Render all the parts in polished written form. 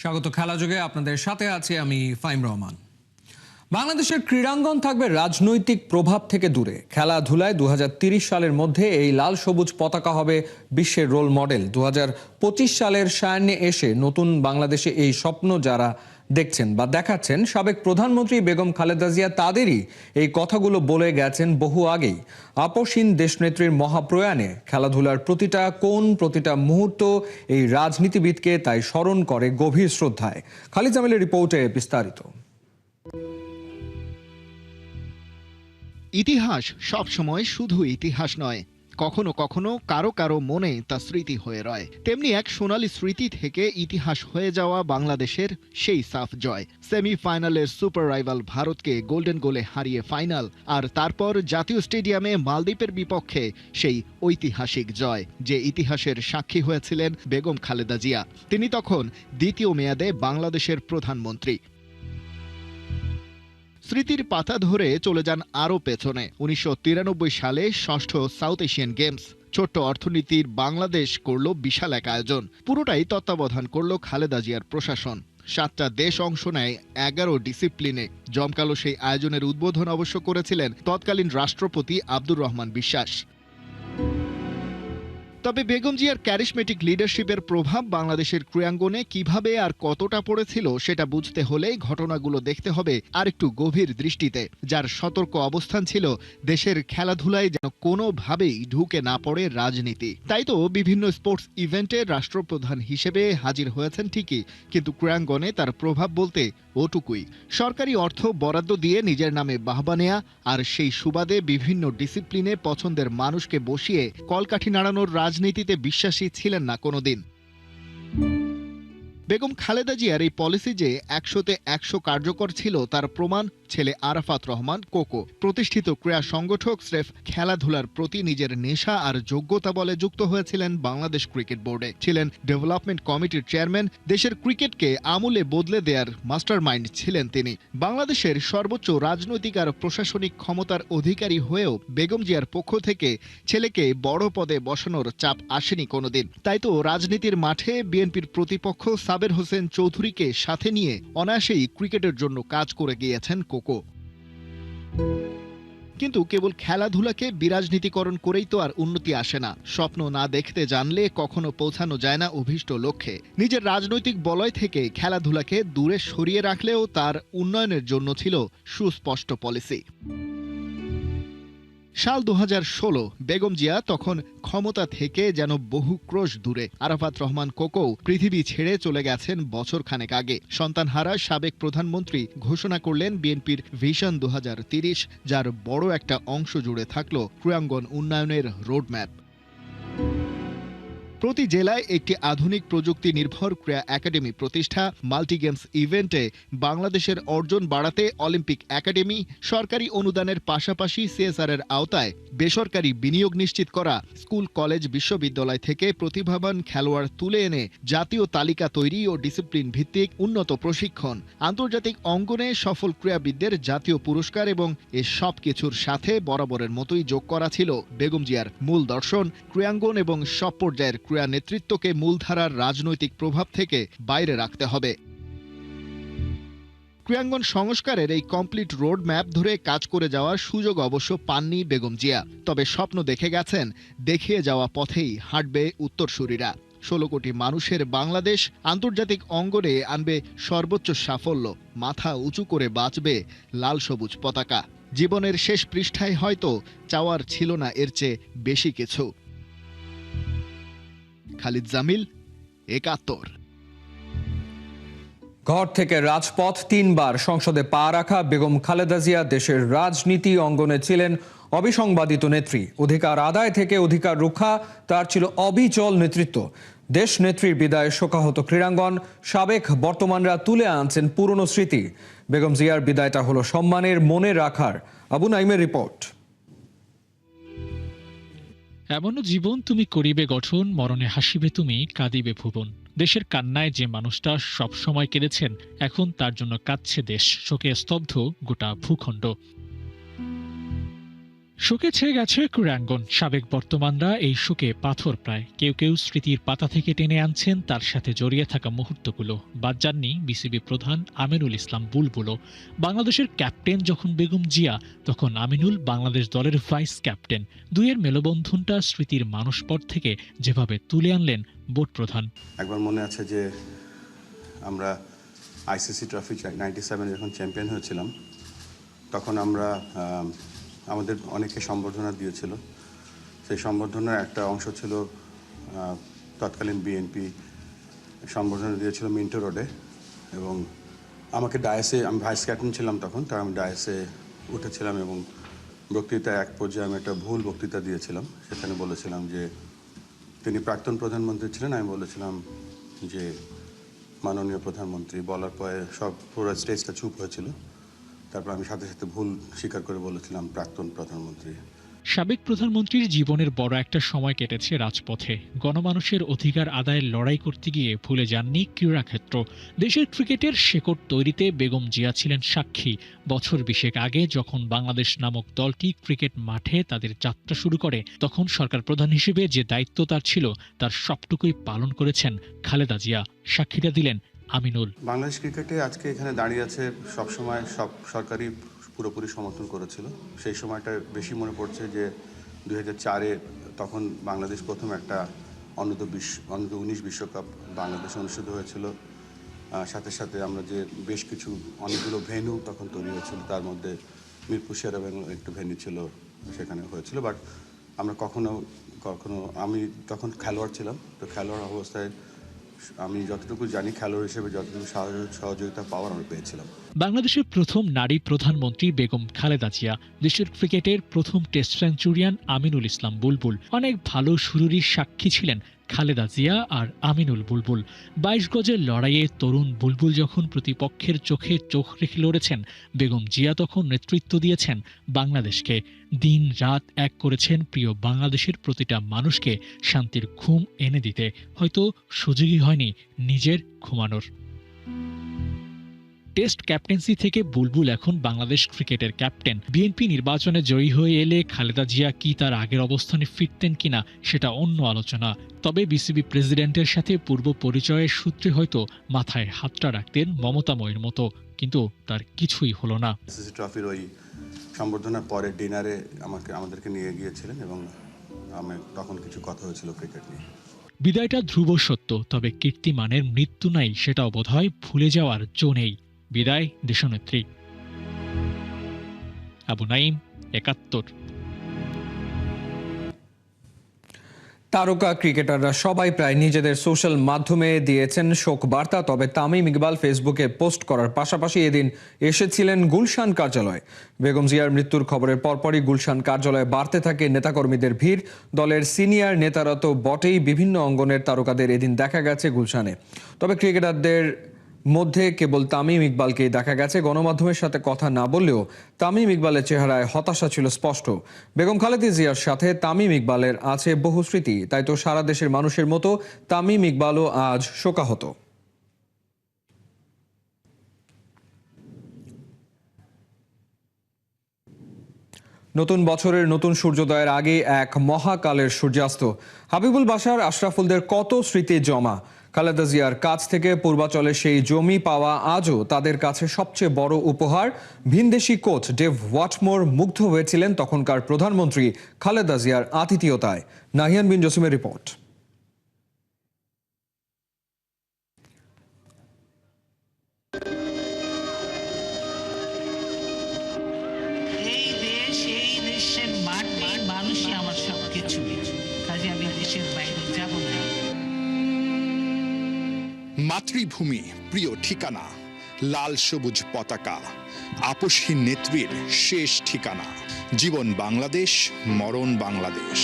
স্বাগত খেলা যুগে আপনাদের সাথে আছি আমি ফাইম রহমান। বাংলাদেশের ক্রীড়াঙ্গন থাকবে রাজনৈতিক প্রভাব থেকে দূরে। খেলাধুলায় 2030 সালের মধ্যে এই লাল সবুজ পতাকা হবে বিশ্বের রোল মডেল। 2025 সালের সায়ান্নে এসে নতুন বাংলাদেশে এই স্বপ্ন যারা দেখছেন বা দেখাচ্ছেন, সাবেক প্রধানমন্ত্রী বেগম খালেদা জিয়া তাদেরই এই কথাগুলো বলে গেছেন বহু আগেই। আপসহীন দেশনেত্রীর মহাপ্রয়াণে খেলাধুলার প্রতিটা কোণ, প্রতিটা মুহূর্ত এই রাজনীতিবিদকে তাই স্মরণ করে গভীর শ্রদ্ধায়। খালিদ জামিলের রিপোর্টে বিস্তারিত। ইতিহাস সবসময় শুধু ইতিহাস নয়, কখনো কখনো কারো কারো মনে তা স্মৃতি হয়ে রয়। তেমনি এক সোনালী স্মৃতি থেকে ইতিহাস হয়ে যাওয়া বাংলাদেশের সেই সাফ জয়। সেমিফাইনালের সুপার রাইভাল ভারতকে গোল্ডেন গোলে হারিয়ে ফাইনাল, আর তারপর জাতীয় স্টেডিয়ামে মালদ্বীপের বিপক্ষে সেই ঐতিহাসিক জয়, যে ইতিহাসের সাক্ষী হয়েছিলেন বেগম খালেদা জিয়া। তিনি তখন দ্বিতীয় মেয়াদে বাংলাদেশের প্রধানমন্ত্রী। স্মৃতির পাতা ধরে চলে যান আরও পেছনে। 1993 সালে ষষ্ঠ সাউথ এশিয়ান গেমস। ছোট্ট অর্থনীতির বাংলাদেশ করল বিশাল এক আয়োজন। পুরোটাই তত্ত্বাবধান করল খালেদা জিয়ার প্রশাসন। 7টা দেশ অংশ নেয় 11 ডিসিপ্লিনে। জমকালো সেই আয়োজনের উদ্বোধন অবশ্য করেছিলেন তৎকালীন রাষ্ট্রপতি আব্দুর রহমান বিশ্বাস। তবে বেগম জিয়ার ক্যারিশমেটিক লিডারশিপের প্রভাব বাংলাদেশের ক্রীড়াঙ্গনে কিভাবে আর কতটা পড়েছিল সেটা বুঝতে হলে ঘটনাগুলো দেখতে হবে আরেকটু গভীর দৃষ্টিতে। যার সতর্ক অবস্থান ছিল দেশের খেলাধুলায় যেন কোনোভাবেই ঢুকে না পড়ে রাজনীতি। তাই তো বিভিন্ন স্পোর্টস ইভেন্টে রাষ্ট্রপ্রধান হিসেবে হাজির হয়েছেন ঠিকই, কিন্তু ক্রীড়াঙ্গনে তার প্রভাব বলতে ওটুকুই। সরকারি অর্থ বরাদ্দ দিয়ে নিজের নামে বাহবা নেয়া, আর সেই সুবাদে বিভিন্ন ডিসিপ্লিনে পছন্দের মানুষকে বসিয়ে কলকাঠি নাড়ানোর রাজনীতিতে বিশ্বাসী ছিলেন না কোনোদিন। বেগম খালেদা জিয়ার এই পলিসি যে 100তে 100 কার্যকর ছিল তার প্রমাণ ছেলে আরাফাত রহমান কোকো। প্রতিষ্ঠিত ক্রীড়া সংগঠক, স্রেফ খেলাধুলার প্রতি নিজের নেশা আর যোগ্যতা বলে যুক্ত হয়েছিলেন বাংলাদেশ ক্রিকেট বোর্ডে। ছিলেন ডেভেলপমেন্ট কমিটির চেয়ারম্যান। দেশের ক্রিকেটকে আমূলে বদলে দেয়ার মাস্টারমাইন্ড ছিলেন তিনি। বাংলাদেশের সর্বোচ্চ রাজনৈতিক আর প্রশাসনিক ক্ষমতার অধিকারী হয়েও বেগম জিয়ার পক্ষ থেকে ছেলেকে বড় পদে বসানোর চাপ আসেনি কোনোদিন। তাই তো রাজনীতির মাঠে বিএনপির প্রতিপক্ষ সাবের হোসেন চৌধুরীকে সাথে নিয়ে অনায়াসেই ক্রিকেটের জন্য কাজ করে গিয়েছেন কোকো। কিন্তু কেবল খেলাধুলাকে বিরাজনীতিকরণ করেই তো আর উন্নতি আসে না। স্বপ্ন না দেখতে জানলে কখনো পৌঁছানো যায় না অভীষ্ট লক্ষ্যে। নিজের রাজনৈতিক বলয় থেকে খেলাধুলাকে দূরে সরিয়ে রাখলেও তার উন্নয়নের জন্য ছিল সুস্পষ্ট পলিসি। সাল 2016, বেগম জিয়া তখন ক্ষমতা থেকে যেন বহু ক্রোশ দূরে। আরাফাত রহমান কোকো পৃথিবী ছেড়ে চলে গেছেন বছর খানেক আগে। সন্তানহারা সাবেক প্রধানমন্ত্রী ঘোষণা করলেন বিএনপির ভিশন 2030, যার বড় একটা অংশ জুড়ে থাকল ক্রীড়াঙ্গন উন্নয়নের রোডম্যাপ। প্রতি জেলায় একটি আধুনিক প্রযুক্তি নির্ভর ক্রীড়া একাডেমি প্রতিষ্ঠা, মাল্টি গেমস ইভেন্টে বাংলাদেশের অর্জন বাড়াতে অলিম্পিক একাডেমি, সরকারি অনুদানের পাশাপাশি সিএসআর এর আওতায় বেসরকারি বিনিয়োগ নিশ্চিত করা, স্কুল কলেজ বিশ্ববিদ্যালয় থেকে প্রতিভাবান খেলোয়াড় তুলে এনে জাতীয় তালিকা তৈরি ও ডিসিপ্লিন ভিত্তিক উন্নত প্রশিক্ষণ, আন্তর্জাতিক অঙ্গনে সফল ক্রীড়াবিদদের জাতীয় পুরস্কার, এবং এ সব কিছুর সাথে বরাবরের মতোই যোগ করা ছিল বেগম জিয়ার মূল দর্শন, ক্রীড়াঙ্গন এবং সব পর্যায়ের ক্রীড়া নেতৃত্বকে মূলধারার রাজনৈতিক প্রভাব থেকে বাইরে রাখতে হবে। ক্রীড়াঙ্গন সংস্কারের এই কমপ্লিট রোড ম্যাপ ধরে কাজ করে যাওয়ার সুযোগ অবশ্য পাননি বেগম জিয়া। তবে স্বপ্ন দেখে গেছেন, দেখিয়ে যাওয়া পথেই হাঁটবে উত্তরসূরিরা। 16 কোটি মানুষের বাংলাদেশ আন্তর্জাতিক অঙ্গনে আনবে সর্বোচ্চ সাফল্য, মাথা উঁচু করে বাঁচবে লাল সবুজ পতাকা। জীবনের শেষ পৃষ্ঠায় হয়তো চাওয়ার ছিল না এর চেয়ে বেশি কিছু। খালিদ জামিল, 71। ঘর থেকে রাজপথ 3 বার সংসদে পা রাখা বেগম খালেদা জিয়া দেশের রাজনীতি অঙ্গনে ছিলেন অবিসংবাদিত নেত্রী। অধিকার আদায় থেকে অধিকার রক্ষা তার ছিল অবিচল নেতৃত্ব। দেশ নেত্রীর বিদায়ে শোকাহত ক্রীড়াঙ্গন, সাবেক বর্তমানরা তুলে আনছেন পুরনো স্মৃতি। বেগম জিয়ার বিদায়টা হলো সম্মানের, মনে রাখার। আবু নাইমের রিপোর্ট। এমনও জীবন তুমি করিবে গঠন, মরণে হাসিবে তুমি, কাঁদিবে ভুবন। দেশের কান্নায় যে মানুষটা সব সময় কেঁদেছেন, এখন তার জন্য কাঁদছে দেশ। শোকে স্তব্ধ গোটা ভূখণ্ড। শোকে ছেয়ে গেছে ক্রীড়াঙ্গন। সাবেক বর্তমানরা এই শোকে পাথর প্রায়। কেউ কেউ স্মৃতির পাতা থেকে টেনে আনছেন তার সাথে জড়িয়ে থাকা মুহূর্তগুলো। বাদ যাননি বিসিবি প্রধান আমিনুল ইসলাম বুলবুলও। বাংলাদেশের ক্যাপ্টেন যখন বেগম জিয়া, তখন আমিনুল বাংলাদেশ দলের ভাইস ক্যাপ্টেন। দুইয়ের মেলবন্ধনটা স্মৃতির মানসপট থেকে যেভাবে তুলে আনলেন বোর্ড প্রধান। একবার মনে আছে যে আমরা আইসিসি ট্রফি 97 যখন চ্যাম্পিয়ন হয়েছিলাম, তখন আমরা আমাদের অনেকে সম্বর্ধনা দিয়েছিল। সেই সম্বর্ধনার একটা অংশ ছিল তৎকালীন বিএনপি সম্বর্ধনা দিয়েছিল মিন্টো রোডে, এবং আমাকে ডায়াসে, আমি ভাইস ক্যাপ্টেন ছিলাম তখন, তাই আমি ডায়াসে উঠেছিলাম এবং বক্তৃতা এক পর্যায়ে আমি একটা ভুল বক্তৃতা দিয়েছিলাম। সেখানে বলেছিলাম যে তিনি প্রাক্তন প্রধানমন্ত্রী ছিলেন। আমি বলেছিলাম যে মাননীয় প্রধানমন্ত্রী, বলার পরে সব পুরো স্টেজটা চুপ হয়েছিল। তারপর আমি সাথে সাথে ভুল স্বীকার করে বলেছিলাম প্রাক্তন প্রধানমন্ত্রী। সাবেক প্রধানমন্ত্রীর জীবনের বড় একটা সময় কেটেছে রাজপথে। গণমানুষের অধিকার আদায়ের লড়াই করতে গিয়ে ভুলে যাননি ক্রীড়াক্ষেত্র। দেশের ক্রিকেটের শেকড় তৈরিতে বেগম জিয়া ছিলেন সাক্ষী। বছর 20 আগে যখন বাংলাদেশ নামক দলটি ক্রিকেট মাঠে তাদের যাত্রা শুরু করে, তখন সরকার প্রধান হিসেবে যে দায়িত্ব তার ছিল, তার সবটুকুই পালন করেছেন খালেদা জিয়া। সাক্ষীটা দিলেন আমিনুল। বাংলাদেশ ক্রিকেটে আজকে এখানে দাঁড়িয়ে আছে, সবসময় সব সরকারই পুরোপুরি সমর্থন করেছিল। সেই সময়টা বেশি মনে পড়ছে যে 2004-এ তখন বাংলাদেশ প্রথম একটা অনূর্ধ্ব 19 বিশ্বকাপ বাংলাদেশে অনুষ্ঠিত হয়েছিল। সাথে সাথে আমরা যে বেশ কিছু অনেকগুলো ভেন্যু তখন তৈরি হয়েছিল, তার মধ্যে মিরপুর শের এবং একটু ভেন্যু ছিল, সেখানে হয়েছিল। বাট আমরা কখনো আমি তখন খেলোয়াড় ছিলাম, তো খেলোয়াড় অবস্থায় আমি যতটুকু জানি, খেলোয়াড় হিসেবে যতটুকু সহযোগিতা পাওয়ার আমি পেয়েছিলাম। বাংলাদেশের প্রথম নারী প্রধানমন্ত্রী বেগম খালেদা জিয়া, দেশের ক্রিকেটের প্রথম টেস্ট সেঞ্চুরিয়ান আমিনুল ইসলাম বুলবুল। অনেক ভালো শুরুরই সাক্ষী ছিলেন খালেদা জিয়া আর আমিনুল বুলবুল। 22 গজের লড়াইয়ে তরুণ বুলবুল যখন প্রতিপক্ষের চোখে চোখ রেখে লড়েছেন, বেগম জিয়া তখন নেতৃত্ব দিয়েছেন বাংলাদেশকে। দিন রাত এক করেছেন প্রিয় বাংলাদেশের প্রতিটা মানুষকে শান্তির ঘুম এনে দিতে। হয়তো সুযোগই হয়নি নিজের ঘুমানোর। টেস্ট ক্যাপ্টেন্সি থেকে বুলবুল এখন বাংলাদেশ ক্রিকেটের ক্যাপ্টেন। বিএনপি নির্বাচনে জয়ী হয়ে এলে খালেদা জিয়া কি তার আগের অবস্থানে ফিরতেন কিনা সেটা অন্য আলোচনা। তবে বিসিবি প্রেসিডেন্টের সাথে পূর্ব পরিচয়ের সূত্রে হয়তো মাথায় হাতটা রাখতেন মমতাময়ের মতো, কিন্তু তার কিছুই হলো না। আইসিসি ট্রফির ওই সম্বর্ধনার পরে ডিনারে আমাদেরকে নিয়ে গিয়েছিলেন এবং আমি তখন কিছু কথা হয়েছিল ক্রিকেট নিয়ে। বিদায়টা ধ্রুব সত্য, তবে কীর্তিমানের মৃত্যু নাই সেটাও বোধহয় ভুলে যাওয়ার জো নেই। বিদায় দেশনেত্রী। আবু নাইম, ৭১। তারকা ক্রিকেটাররা সবাই প্রায় নিজেদের সোশ্যাল মাধ্যমে দিয়েছেন শোক বার্তা। তবে তামিম ইকবাল ফেসবুকে পোস্ট করার পাশাপাশি এদিন এসেছিলেন গুলশান কার্যালয়। বেগম জিয়ার মৃত্যুর খবরের পরপরই গুলশান কার্যালয়ে বাড়তে থাকে নেতাকর্মীদের ভিড়। দলের সিনিয়র নেতারা তো বটেই, বিভিন্ন অঙ্গনের তারকাদের এদিন দেখা গেছে গুলশানে। তবে ক্রিকেটারদের মধ্যে কেবল তামিম ইকবালকেই দেখা গেছে। গণমাধ্যমের সাথে কথা না বললেও তামিম ইকবালের চেহারায় হতাশা ছিল স্পষ্ট। বেগম খালেদা জিয়ার সাথে তামিম ইকবালের আছে বহু স্মৃতি, তাই তো সারা দেশের মানুষের মতো তামিম ইকবালও আজ শোকাহত। নতুন বছরের নতুন সূর্যোদয়ের আগে এক মহাকালের সূর্যাস্ত। হাবিবুল বাশার, আশরাফুলদের কত স্মৃতি জমা। খালেদা জিয়ার কাছ থেকে পূর্বাচলে সেই জমি পাওয়া আজও তাদের কাছে সবচেয়ে বড় উপহার। ভিনদেশি কোচ ডেভ ওয়াটমোর মুগ্ধ হয়েছিলেন তখনকার প্রধানমন্ত্রী খালেদা জিয়ার আতিথেয়তায়। নাহিয়ান বিন জসিমের রিপোর্ট। মানুষই আমার সবকিছু, কাজে আমি দেশের বাইরে যাব না। মাতৃভূমি প্রিয় ঠিকানা, লাল সবুজ পতাকা, আপসহীন নেত্রীর শেষ ঠিকানা। জীবন বাংলাদেশ, মরণ বাংলাদেশ।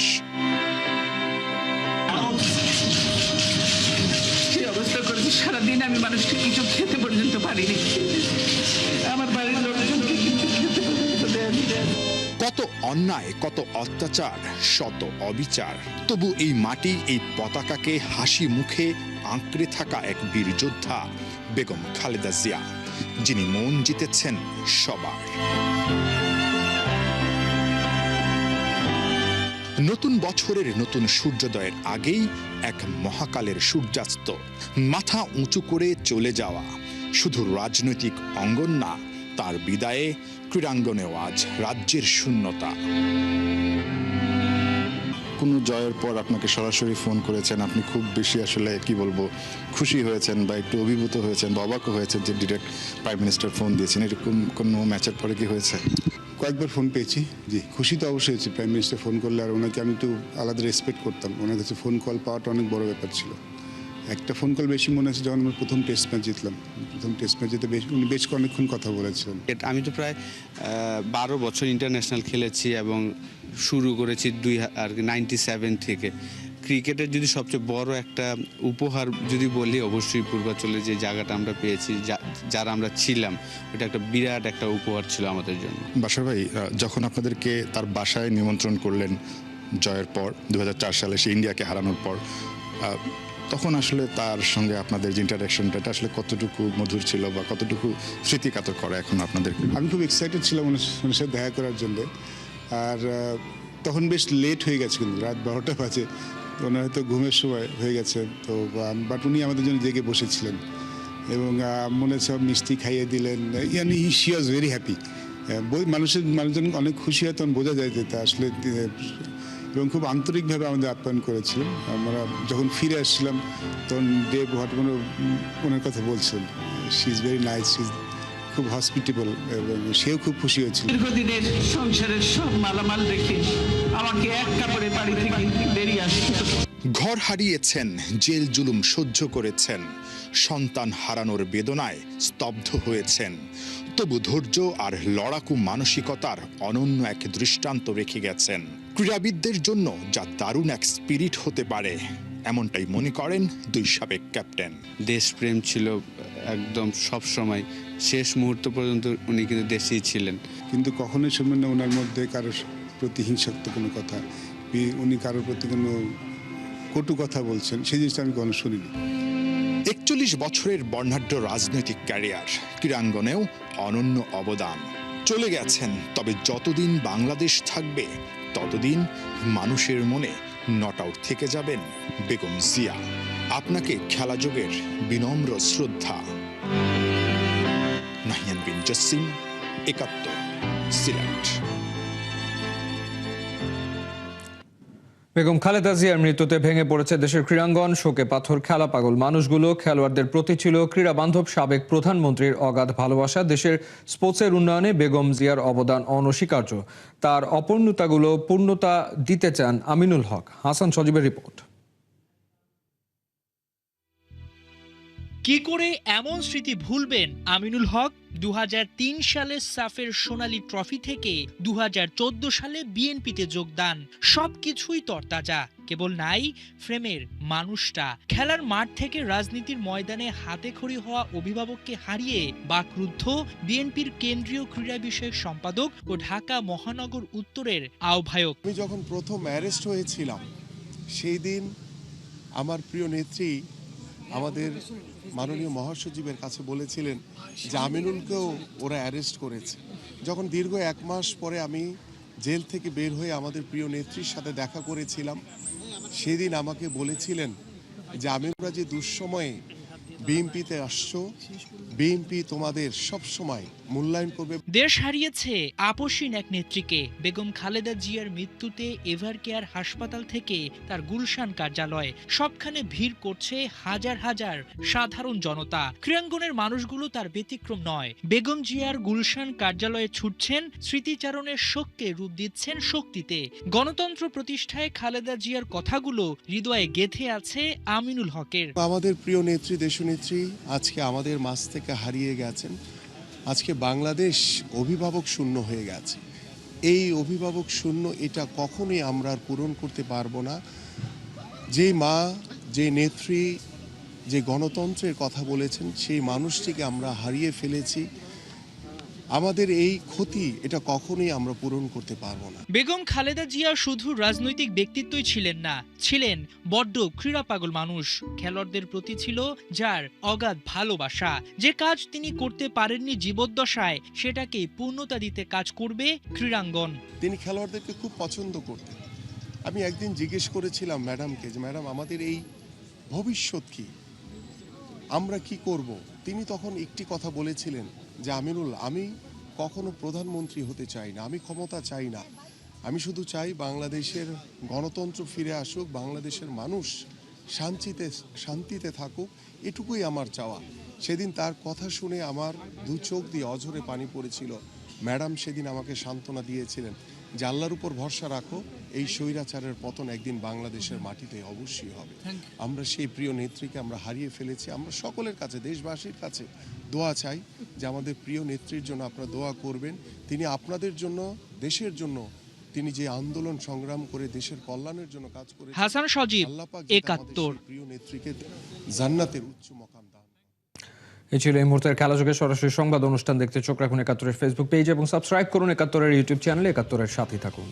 সেই অবস্থা করেছি, সারাদিন আমি মানুষকে কিছু খেতে পর্যন্ত পারিনি। আমার বাড়ির লোকজনকে কিছু খেতে পর্যন্ত দেয়নি। কত অন্যায়, কত অত্যাচার, শত অবিচার, তবু এই মাটি, এই পতাকাকে হাসি মুখে আঁকড়ে থাকা এক বীর যোদ্ধা বেগম খালেদা জিয়া, যিনি মন জিতেছেন সবার। নতুন বছরের নতুন সূর্যোদয়ের আগেই এক মহাকালের সূর্যাস্ত, মাথা উঁচু করে চলে যাওয়া শুধু রাজনৈতিক অঙ্গন না, তার বিদায়ে ক্রীড়াঙ্গনেও আজ রাজ্যের শূন্যতা। কোনো জয়ের পর আপনাকে সরাসরি ফোন করেছেন, আপনি খুব বেশি আসলে কি বলবো খুশি হয়েছেন বা একটু অভিভূত হয়েছেন বা অবাকও হয়েছেন যে ডিরেক্ট প্রাইম মিনিস্টার ফোন দিয়েছেন, এরকম কোনো ম্যাচের পরে কি হয়েছে? কয়েকবার ফোন পেয়েছি, জি খুশি তো অবশ্যই হয়েছি। প্রাইম মিনিস্টার ফোন করলে আর ওনাকে আমি একটু আলাদা রেসপেক্ট করতাম, ওনার কাছে ফোন কল পাওয়াটা অনেক বড় ব্যাপার ছিল। একটা ফোন কল বেশি মনে আছে যখন আমরা প্রথম টেস্ট ম্যাচ জিতলাম। প্রথম টেস্ট ম্যাচ জিতে উনি বেশ অনেকক্ষণ কথা বলেছিলেন। আমি তো প্রায় 12 বছর ইন্টারন্যাশনাল খেলেছি এবং শুরু করেছি 97 থেকে। ক্রিকেটের যদি সবচেয়ে বড় একটা উপহার যদি বলি, অবশ্যই পূর্বাঞ্চলের যে জায়গাটা আমরা পেয়েছি, যারা আমরা ছিলাম, ওটা একটা বিরাট একটা উপহার ছিল আমাদের জন্য। বাশার ভাই যখন আপনাদেরকে তার বাসায় নিমন্ত্রণ করলেন জয়ের পর 2004 সালে সে ইন্ডিয়াকে হারানোর পর, তখন আসলে তার সঙ্গে আপনাদের যে ইন্টারাকশনটা এটা আসলে কতটুকু মধুর ছিল বা কতটুকু স্মৃতিকাতর করে এখন আপনাদেরকে? আমি খুব এক্সাইটেড ছিলাম ওনার সাথে দেখা করার জন্য। আর তখন বেশ লেট হয়ে গেছে, কিন্তু রাত 12টা বাজে, ওনার হয়তো ঘুমের সময় হয়ে গেছে তো, বাট উনি আমাদের জন্য জেগে বসেছিলেন এবং মনে সব মিষ্টি খাইয়ে দিলেন। ইয়ানি শি ওয়াজ ভেরি হ্যাপি। মানুষজন অনেক খুশি হয় তখন বোঝা যায় যে তা আসলে, এবং খুব আন্তরিকভাবে আমাদের আপ্যায়ন করেছিলেন। আমরা যখন ফিরে আসছিলাম তখন দেব হটমন ওনার কথা বলছেন, she is very nice, she is খুব হসপিটেবল এবং সেও খুব খুশি হয়েছিল। দীর্ঘদিনের সংসারের সব মালামাল রেখে আমাকে এক কাপড়ে বাড়ি থেকে বেরিয়ে আসতে হলো। ঘর হারিয়েছেন, জেল জুলুম সহ্য করেছেন, সন্তান হারানোর বেদনায় স্তব্ধ হয়েছেন, তবু ধৈর্য আর লড়াকু মানসিকতার অনন্য এক দৃষ্টান্ত রেখে গেছেন। ক্রীড়াবিদদের জন্য যা দারুণ এক স্পিরিট হতে পারে, এমনটাই মনে করেন দুই সাবেক ক্যাপ্টেন। দেশপ্রেম ছিল একদম সব সময়, শেষ মুহূর্ত পর্যন্ত উনি কিন্তু দেশেই ছিলেন। কিন্তু কখনোই শুনবেন না ওনার মধ্যে কারোর প্রতি হিংসাত্মক কোনো কথা, উনি কারোর প্রতি কোনো কটু কথা বলছেন, সেই জিনিসটা আমি কখনো শুনিনি। 41 বছরের বর্ণাঢ্য রাজনৈতিক ক্যারিয়ার, ক্রীড়াঙ্গনেও অনন্য অবদান। চলে গেছেন, তবে যতদিন বাংলাদেশ থাকবে ততদিন মানুষের মনে নট আউট থেকে যাবেন বেগম জিয়া। আপনাকে খেলাযোগের বিনম্র শ্রদ্ধা। নাহিয়ান বিন জসিম, 71, সিলেট। বেগম খালেদা জিয়ার মৃত্যুতে ভেঙে পড়েছে দেশের ক্রীড়াঙ্গন, শোকে পাথর খেলা পাগল মানুষগুলো। খেলোয়াড়দের প্রতি ছিল ক্রীড়া বান্ধব সাবেক প্রধানমন্ত্রীর অগাধ ভালোবাসা। দেশের স্পোর্টসের উন্নয়নে বেগম জিয়ার অবদান অনস্বীকার্য। তার অপূর্ণতাগুলো পূর্ণতা দিতে চান আমিনুল হক। হাসান সজীবের রিপোর্ট। কি করে এমন স্মৃতি ভুলবেন আমিনুল হক? 2003 সালে সাফের সোনালী ট্রফি থেকে 2014 সালে বিএনপিতে যোগদান, সবকিছুই তরতাজা, কেবল নাই ফ্রেমের মানুষটা। খেলার মাঠ থেকে রাজনীতির ময়দানে হাতে খড়ি হওয়া অভিভাবককে হারিয়ে বাকরুদ্ধ বিএনপির কেন্দ্রীয় ক্রীড়া বিষয়ক সম্পাদক ও ঢাকা মহানগর উত্তরের আহ্বায়ক। আমি যখন প্রথম অ্যারেস্ট হয়েছিলাম সেই দিন আমার প্রিয় নেত্রী আমাদের মাননীয় মহাসচিবের কাছে বলেছিলেন যে আমিনুলকেও ওরা অ্যারেস্ট করেছে। যখন দীর্ঘ 1 মাস পরে আমি জেল থেকে বের হয়ে আমাদের প্রিয় নেত্রীর সাথে দেখা করেছিলাম, সেদিন আমাকে বলেছিলেন যে আমিনুলরা যে দুঃসময়ে বিএনপিতে আসছো, বিএনপি তোমাদের সব সময় মূল্যায়ন করবে। দেশ হারিয়েছে আপসীন এক নেত্রীকে। বেগম খালেদা জিয়ার মৃত্যুতে এভার কেয়ার হাসপাতাল থেকে তার গুলশান কার্যালয়, সবখানে ভিড় করছে হাজার হাজার সাধারণ জনতা। ক্রীড়াঙ্গনের মানুষগুলো তার ব্যতিক্রম নয়। বেগম জিয়ার গুলশান কার্যালয়ে ছুটছেন, স্মৃতিচারণের শোককে রূপ দিচ্ছেন শক্তিতে। গণতন্ত্র প্রতিষ্ঠায় খালেদা জিয়ার কথাগুলো হৃদয়ে গেঁথে আছে আমিনুল হকের। আমাদের প্রিয় নেত্রী, দেশনেত্রী আজকে আমাদের মাঝ থেকে হারিয়ে গেছেন। আজকে বাংলাদেশ অভিভাবক শূন্য হয়ে গেছে। এই অভিভাবক শূন্য এটা কখনোই আমরা আর পূরণ করতে পারবো না। যে মা, যে নেত্রী, যে গণতন্ত্রের কথা বলেছেন, সেই মানুষটিকে আমরা হারিয়ে ফেলেছি। আমাদের এই ক্ষতি এটা কখনোই আমরা পূরণ করতে পারবো না। বেগম খালেদা জিয়া শুধু রাজনৈতিক ব্যক্তিত্বই ছিলেন না, ছিলেন বড্ড ক্রীড়া পাগল মানুষ। খেলোয়াড়দের প্রতি ছিল যার অগাধ ভালোবাসা। যে কাজ তিনি করতে পারেননি জীবদ্দশায়, সেটাকেই পূর্ণতা দিতে কাজ করবে ক্রীড়াঙ্গন। তিনি খেলোয়াড়দেরকে খুব পছন্দ করতেন। আমি একদিন জিজ্ঞেস করেছিলাম ম্যাডামকে যে ম্যাডাম আমাদের এই ভবিষ্যৎ কি, আমরা কি করব। তিনি তখন একটি কথা বলেছিলেন যে আমিনুল, আমি কখনো প্রধানমন্ত্রী হতে চাই না, আমি ক্ষমতা চাই না, আমি শুধু চাই বাংলাদেশের গণতন্ত্র ফিরে আসুক, বাংলাদেশের মানুষ শান্তিতে থাকুক, এটুকুই আমার চাওয়া। সেদিন তার কথা শুনে আমার দু চোখ দিয়ে অঝরে পানি পড়েছিল। ম্যাডাম সেদিন আমাকে সান্ত্বনা দিয়েছিলেন যে আল্লাহর উপর ভরসা রাখো, এই স্বৈরাচারের পতন একদিন বাংলাদেশের মাটিতে অবশ্যই হবে। আমরা সেই প্রিয় নেত্রীকে আমরা হারিয়ে ফেলেছি। আমরা সকলের কাছে, দেশবাসীর কাছে দোয়া চাই যে আমাদের প্রিয় নেত্রীর জন্য আপনারা দোয়া করবেন। তিনি আপনাদের জন্য, দেশের জন্য তিনি যে আন্দোলন সংগ্রাম করে দেশের কল্যাণের জন্য কাজ করে, হাসান সজীব, আল্লাহ পাক যাতে আমাদের ৭১। সেই প্রিয় নেত্রীকে জান্নাতের উচ্চ মকাম দান। এই ছিল এই মুহূর্তের খেলাযোগে সরাসরি সংবাদ অনুষ্ঠান দেখতে চোখ রাখুন ৭১-এর ফেসবুক পেজ এবং সাবস্ক্রাইব করুন ৭১-এর ইউটিউব চ্যানেলে। ৭১-এর সাথে থাকুন।